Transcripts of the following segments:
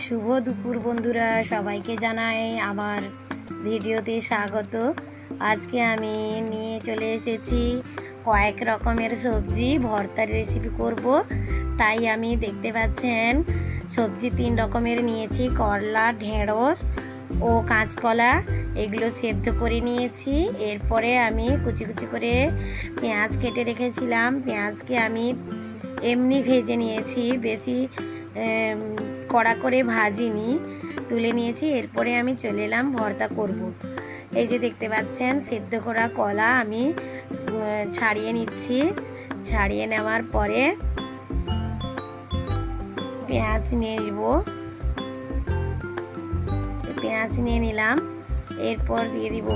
শুভ দুপুর বন্ধুরা, সবাইকে জানাই আমার ভিডিওতে স্বাগত। আজকে আমি নিয়ে চলে এসেছি কয়েক রকমের সবজি ভর্তার রেসিপি করব। তাই আমি দেখতে পাচ্ছেন সবজি 3 রকমের নিয়েছি, করলা, ঢেঁড়স ও কাঁচকলা। এগুলো সেদ্ধ করে নিয়েছি। এরপরে আমি কুচি কুচি করে পেঁয়াজ কেটে রেখেছিলাম। পেঁয়াজকে আমি এমনি ভেজে নিয়েছি, বেশি কড়া করে ভাজিনি, তুলে নিয়েছি। এরপরে আমি চলে এলাম ভর্তা করব। এই যে দেখতে পাচ্ছেন সেদ্ধ করা কলা আমি ছাড়িয়ে নিচ্ছি। ছাড়িয়ে নেওয়ার পরে পেঁয়াজ নিয়ে নিব। পেঁয়াজ নিয়ে নিলাম। এরপর দিয়ে দিব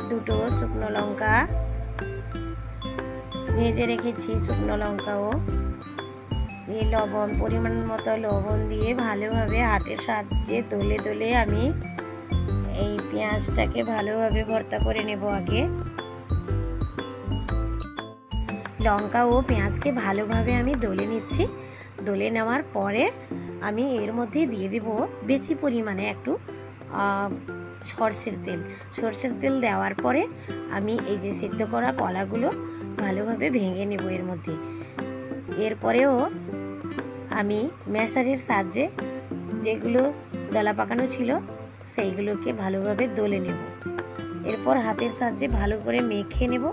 2টো শুকনো লঙ্কা, ভেজে রেখেছি শুকনো লঙ্কাও দিয়ে লবণ, পরিমাণ মতো লবণ দিয়ে ভালোভাবে হাতের সাহায্যে দলে দলে আমি এই পেঁয়াজটাকে ভালোভাবে ভর্তা করে নেব। আগে লঙ্কা ও পেঁয়াজকে ভালোভাবে আমি দলে নিচ্ছি। দলে নেওয়ার পরে আমি এর মধ্যে দিয়ে দেব বেশি পরিমাণে একটু সরষের তেল। সরষের তেল দেওয়ার পরে আমি এই যে সেদ্ধ করা কলাগুলো ভালোভাবে ভেঙে নেব এর মধ্যে। এরপরেও আমি ম্যাশারের সাহায্যে যেগুলো দলা পাকানো ছিল সেইগুলোকে ভালোভাবে দলে নেব। এরপর হাতের সাহায্যে ভালো করে মেখে নেব।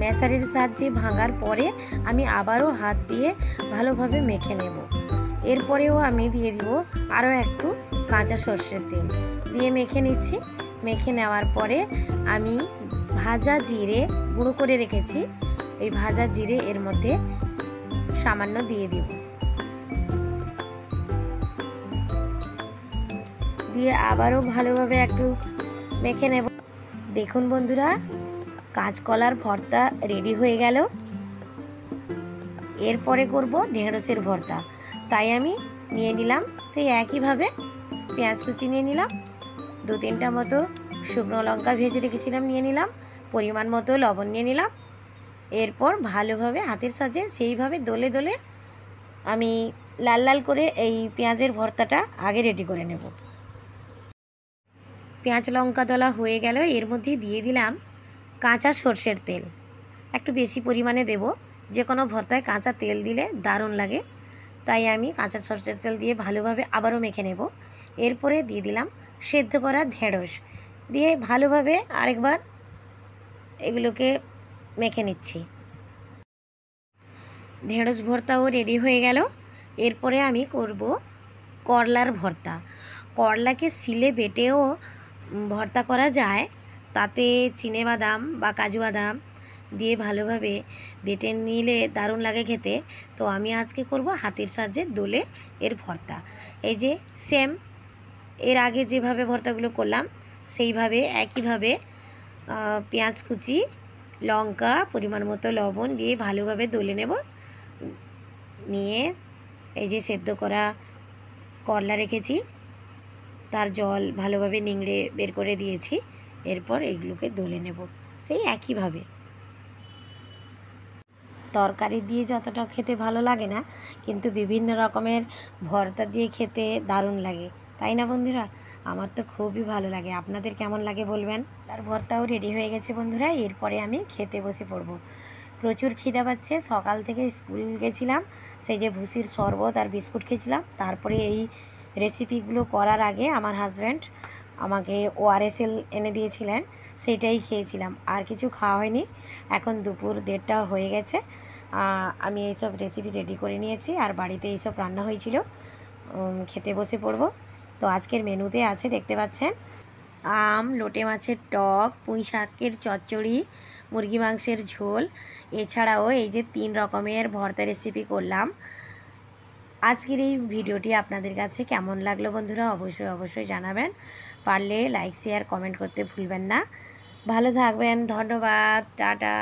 ম্যাশারের সাহায্যে ভাঙার পরে আমি আবারও হাত দিয়ে ভালোভাবে মেখে নেব। এরপরেও আমি দিয়ে দিব আরও একটু কাঁচা সর্ষের তেল দিয়ে মেখে নিচ্ছি। মেখে নেওয়ার পরে আমি ভাজা জিরে গুঁড়ো করে রেখেছি, এই ভাজা জিরে এর মধ্যে সামান্য দিয়ে দিব। দিয়ে আবারও ভালোভাবে একটু মেখে নেব। দেখুন বন্ধুরা, কাঁচকলার ভর্তা রেডি হয়ে গেল। এরপরে করব ঢেঁড়সের ভর্তা। তাই আমি নিয়ে নিলাম সেই একইভাবে পেঁয়াজ কুচি নিয়ে নিলাম, 2-3টা মতো শুকনো লঙ্কা ভেজে রেখেছিলাম নিয়ে নিলাম, পরিমাণ মতো লবণ নিয়ে নিলাম। এরপর ভালোভাবে হাতের সাহায্যে সেইভাবে দলে দলে আমি লাল লাল করে এই পেঁয়াজের ভর্তাটা আগে রেডি করে নেব। পেঁয়াজ লঙ্কা দলা হয়ে গেল। এর মধ্যে দিয়ে দিলাম কাঁচা সর্ষের তেল, একটু বেশি পরিমাণে দেব। যে কোনো ভর্তায় কাঁচা তেল দিলে দারুণ লাগে, তাই আমি কাঁচা সর্ষের তেল দিয়ে ভালোভাবে আবারও মেখে নেব। এরপরে দিয়ে দিলাম সেদ্ধ করা ঢেঁড়স, দিয়ে ভালোভাবে আরেকবার এগুলোকে মেখে নিচ্ছি। ঢেঁড়স ভর্তাও রেডি হয়ে গেল। এরপরে আমি করব করলার ভর্তা। করলাকে শিলে বেটেও ভর্তা করা যায়, তাতে চিনেবাদাম বা কাজু বাদাম দিয়ে ভালোভাবে বেটে নিলে দারুণ লাগে খেতে। তো আমি আজকে করব হাতের সাহায্যে দলে এর ভর্তা। এই যে সেম এর আগে যেভাবে ভর্তাগুলো করলাম সেইভাবে একইভাবে পেঁয়াজ কুচি, লঙ্কা, পরিমাণ মতো লবণ দিয়ে ভালোভাবে দলে নেব। নিয়ে এই যে সেদ্ধ করা করলা রেখেছি, তার জল ভালোভাবে নিংড়ে বের করে দিয়েছি। এরপর এগুলোকে দলে নেব সেই একইভাবে। তরকারি দিয়ে যতটা খেতে ভালো লাগে না, কিন্তু বিভিন্ন রকমের ভর্তা দিয়ে খেতে দারুণ লাগে, তাই না বন্ধুরা? আমার তো খুবই ভালো লাগে। আপনাদের কেমন লাগে বলবেন। আর ভর্তাও রেডি হয়ে গেছে বন্ধুরা। এরপরে আমি খেতে বসে পড়ব। প্রচুর খিদে পাচ্ছে। সকাল থেকে স্কুল গেছিলাম, সেই যে ভুসির শরবত আর বিস্কুট খেয়েছিলাম। তারপরে এই রেসিপিগুলো করার আগে আমার হাজব্যান্ড আমাকে ORSL এনে দিয়েছিলেন, সেইটাই খেয়েছিলাম, আর কিছু খাওয়া হয়নি। এখন দুপুর 1:30 হয়ে গেছে। আমি এইসব রেসিপি রেডি করে নিয়েছি, আর বাড়িতে এইসব রান্না হয়েছিল। খেতে বসে পড়ব। তো আজকের মেনুতে আছে দেখতে পাচ্ছেন আম, লোটে মাছের টক, পুঁই শাকের চচ্চড়ি, মুরগি মাংসের ঝোল। এছাড়াও এই যে 3 রকমের ভর্তা রেসিপি করলাম। আজকের এই ভিডিওটি আপনাদের কাছে কেমন লাগলো বন্ধুরা অবশ্যই জানাবেন। পারলে লাইক, শেয়ার, কমেন্ট করতে ভুলবেন না। ভালো থাকবেন। ধন্যবাদ। টাটা।